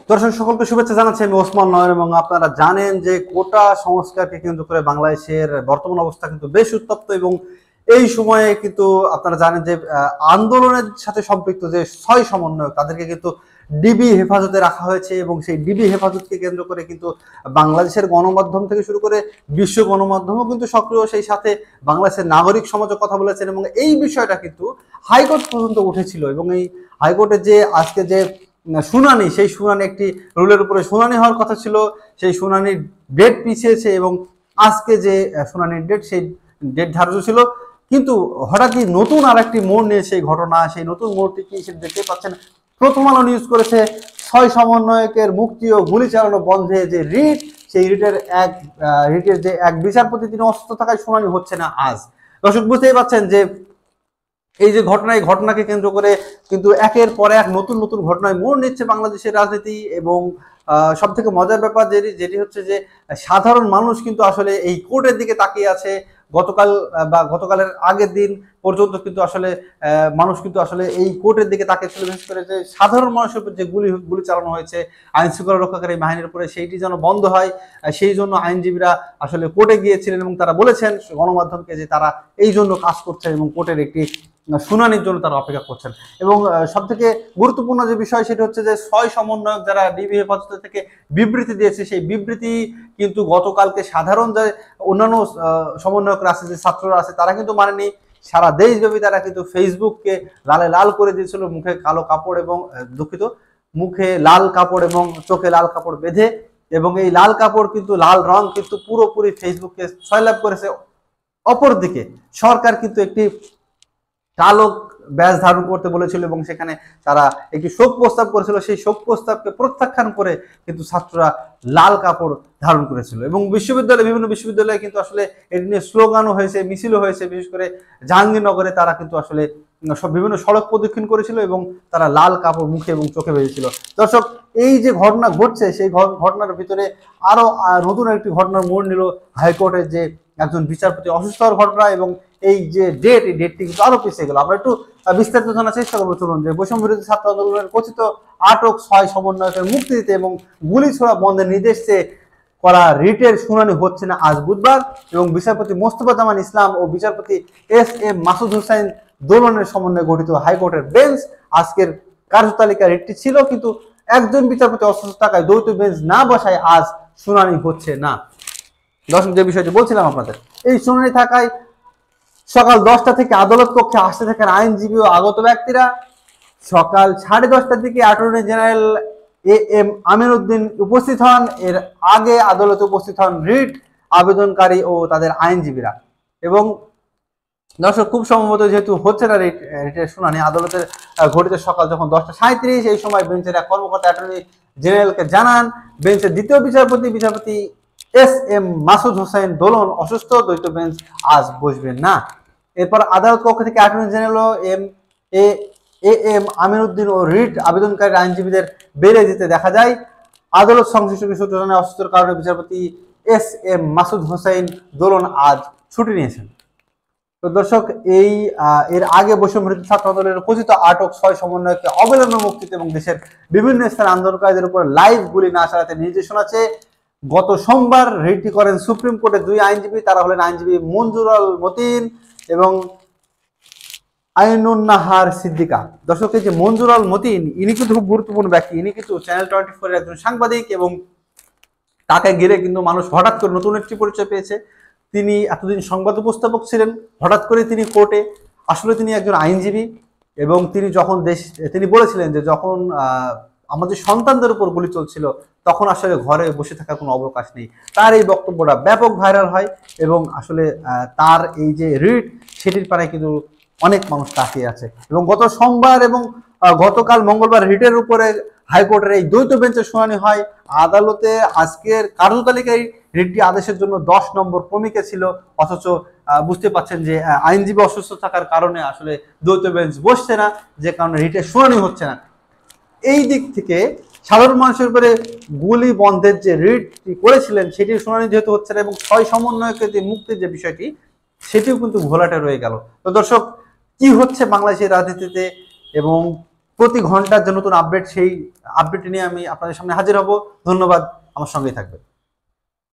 দর্শক সকলকে শুভেচ্ছা জানাচ্ছি, আমি ওসমান নয়ন। এবং আপনারা জানেন যে কোটা সংস্কারকে কেন্দ্র করে বাংলাদেশের বর্তমান অবস্থা কিন্তু বেশ উত্তপ্ত। এবং এই সময়ে কিন্তু আপনারা জানেন যে আন্দোলনের সাথে সম্পৃক্ত যে 6 সমন্বয়ক তাদেরকে কিন্তু ডিবি হেফাজতে রাখা হয়েছে। এবং সেই ডিবি হেফাজতকে কেন্দ্র করে কিন্তু বাংলাদেশের গণমাধ্যম থেকে শুরু করে বিশ্ব গণমাধ্যমও কিন্তু সক্রিয়, সেই সাথে বাংলাদেশের নাগরিক সমাজও কথা বলেছেন। এবং এই বিষয়টা কিন্তু হাইকোর্ট পর্যন্ত উঠেছিল। এবং এই হাইকোর্টের যে আজকে যে শুনানি, সেই শুনানি একটি রুলের উপরে শুনানি হওয়ার কথা ছিল, সেই শুনানির ডেট পিছিয়েছে। এবং আজকে যে শুনানির ডেট, সেই ডেট ধার্য ছিল, কিন্তু হঠাৎই নতুন আর একটি মোড় নিয়ে সেই ঘটনা। সেই নতুন মোড়টি কি সেটা দেখতে পাচ্ছেন। প্রথম আলো নিউজ করেছে 6 সমন্বয়কের মুক্তি ও গুলি চালানো বন্ধে যে রিট, সেই রিটের যে এক বিচারপতি তিনি অসুস্থ থাকায় শুনানি হচ্ছে না আজ। দর্শক বুঝতেই পাচ্ছেন যে এই যে ঘটনা, এই ঘটনাকে কেন্দ্র করে কিন্তু একের পর এক নতুন নতুন ঘটনায় মোড় নিচ্ছে বাংলাদেশের রাজনীতি। এবং সব থেকে মজার ব্যাপার যেটি হচ্ছে যে সাধারণ মানুষ কিন্তু আসলে এই কোর্টের দিকে তাকিয়ে আছে। গতকালের আগের দিন পর্যন্ত কিন্তু আসলে মানুষ কিন্তু আসলে এই কোর্টের দিকে তাকিয়ে ছিল, বিশেষ করে যে সাধারণ মানুষের উপর যে গুলি চালানো হয়েছে আইন শৃঙ্খলা রক্ষাকারী বাহিনীর উপরে, সেইটি যেন বন্ধ হয়। সেই জন্য আইনজীবীরা আসলে কোর্টে গিয়েছিলেন এবং তারা বলেছেন গণমাধ্যমকে যে তারা এই জন্য কাজ করছেন এবং কোর্টের একটি শুনানির জন্য তারা অপেক্ষা করছেন। এবং সব থেকে গুরুত্বপূর্ণ যে বিষয় সেটা হচ্ছে যে 6 সমন্বয়ক যারা ডিবি হেফাজত থেকে বিবৃতি দিয়েছে, সেই বিবৃতি কিন্তু গতকালকে সাধারণ যে অন্যান্য সমন্বয়করা আছে, যে ছাত্ররা আছে, তারা কিন্তু মানেনি। সারা দেশব্যাপী তারা কিন্তু ফেসবুককে লালে লাল করে দিয়েছিল, মুখে কালো কাপড় এবং দুঃখিত, মুখে লাল কাপড় এবং চোখে লাল কাপড় বেঁধে। এবং এই লাল কাপড় কিন্তু, লাল রং কিন্তু পুরোপুরি ফেসবুককে সয়লাভ করেছে। অপরদিকে সরকার কিন্তু একটি কালো ব্যাজ ধারণ করতে বলেছিল এবং সেখানে তারা একটি শোক প্রস্তাব করেছিল। সেই শোক প্রস্তাবকে প্রত্যাখ্যান করে কিন্তু ছাত্ররা লাল কাপড় ধারণ করেছিল। এবং বিভিন্ন বিশ্ববিদ্যালয়ে কিন্তু আসলে এটি নিয়ে স্লোগানও হয়েছে, মিছিলও হয়েছে। বিশেষ করে জাহাঙ্গীরনগরে তারা কিন্তু আসলে বিভিন্ন সড়ক প্রদক্ষিণ করেছিল এবং তারা লাল কাপড় মুখে এবং চোখে বেঁধেছিল। দর্শক, এই যে ঘটনা ঘটছে, সেই ঘটনার ভিতরে আরো নতুন একটি ঘটনার মোড় নিল হাইকোর্টের যে একজন বিচারপতি অসুস্থ হওয়ার ঘটনা। এবং এই যে ডেট, এই ডেটটি কিন্তু আরো পিছিয়ে গেল। আমরা একটু বিস্তারিত জানার চেষ্টা করবো। চলুন, যে বৈষম্য বিরোধী ছাত্র আন্দোলনের কথিত আটক 6 সমন্বয়কের মুক্তি দিতে এবং গুলি ছোড়া বন্ধের নির্দেশ চেয়ে করা রিটের শুনানি হচ্ছে না আজ বুধবার। এবং বিচারপতি মোস্তফা জামান ইসলাম ও বিচারপতি এস.এম. মাসুদ হুসাইন দোলনের সমন্বয়ে গঠিত হাইকোর্টের বেঞ্চ আজকের কার্যতালিকা রিটটি ছিল, কিন্তু একজন বিচারপতি অসুস্থ থাকায় দ্বৈত বেঞ্চ না বসায় আজ শুনানি হচ্ছে না। দর্শক, যে বিষয়টি বলছিলাম আপনাদের, এই শুনানি থাকায় সকাল 10টা থেকে আদালত কক্ষে আসতে থাকেন আইনজীবী ও আগত ব্যক্তিরা। সকাল 10:30টার দিকে attorney general A M. Amir Uddin উপস্থিত হন। এর আগে আদালতে উপস্থিত হন রিট আবেদনকারী ও তাদের আইনজীবীরা। এবং দর্শক, খুব সম্ভবত যেহেতু হচ্ছে না রিটের শুনানি, আদালতের ঘটিত সকাল যখন 10:37, এই সময় বেঞ্চের এক কর্মকর্তা অ্যাটর্নি জেনারেলকে জানান বেঞ্চের দ্বিতীয় বিচারপতি এস.এম. মাসুদ হোসেন দোলন অসুস্থ, দ্বৈত বেঞ্চ আজ বসবেন না। এরপর আদালত কক্ষ থেকে attorney general A M. Amir Uddin ও রিট আবেদনকারী আইনজীবীদের বেরিয়ে যেতে দেখা যায়। আদালত সংশ্লিষ্ট সূত্র জানায় অসুস্থতার কারণে বিচারপতি এস.এম. মাসুদ হোসেন দোলন আজ ছুটি নিয়েছেন। তো দর্শক, এর আগে বৈষম্য বিরোধী ছাত্র আন্দোলনের কথিত আটক 6 সমন্বয়কে অবিলম্বে মুক্তিতে এবং দেশের বিভিন্ন স্থানে আন্দোলনকারীদের উপর লাইভ গুলি না চালাতে নির্দেশনা চেয়ে গত সোমবার রিটটি করেন সুপ্রিম কোর্টের 2 আইনজীবী। তারা হলেন আইনজীবী মঞ্জুরুল মতিন এবং আইনুন্নাহার সিদ্দিকা। দর্শক, এই যে মঞ্জুরুল মতিন, ইনি কিন্তু খুব গুরুত্বপূর্ণ ব্যক্তি। ইনি কিন্তু চ্যানেল 24 এর একজন সাংবাদিক এবং তাকে ঘিরে কিন্তু মানুষ হঠাৎ করে নতুন একটি পরিচয় পেয়েছে। তিনি এতদিন সংবাদ উপস্থাপক ছিলেন, হঠাৎ করে তিনি কোর্টে। আসলে তিনি একজন আইনজীবী এবং তিনি বলেছিলেন যে যখন আমাদের সন্তানদের উপর গুলি চলছিল তখন আসলে ঘরে বসে থাকার কোনো অবকাশ নেই। তার এই বক্তব্যটা ব্যাপক ভাইরাল হয় এবং আসলে তার এই যে রিট, সেটির পাড়ায় কিন্তু অনেক মানুষ তাকিয়ে আছে। এবং গত সোমবার এবং গতকাল মঙ্গলবার রিটের উপরে হাইকোর্টের এই দ্বৈত বেঞ্চের শুনানি হয়। আদালতে আজকের কার্যতালিকায় রিটটি আদেশের জন্য 10 নম্বর ক্রমিকে ছিল, অথচ বুঝতে পাচ্ছেন যে আইনজীবী অসুস্থ থাকার কারণে আসলে দ্বৈত বেঞ্চ বসছে না, যে কারণে রিটের শুনানি হচ্ছে না। এই দিক থেকে সাধারণ মানুষের উপরে গুলি বন্ধের যে রিটটি করেছিলেন সেটির শুনানি যেহেতু হচ্ছে না এবং 6 সমন্বয়কের যে মুক্তির যে বিষয়টি, সেটিও কিন্তু ঘোলাটে রয়ে গেল। তো দর্শক, কি হচ্ছে বাংলাদেশের রাজনীতিতে এবং প্রতি ঘন্টার যে নতুন আপডেট, সেই আপডেট নিয়ে আমি আপনাদের সামনে হাজির হব। ধন্যবাদ, আমার সঙ্গেই থাকবেন।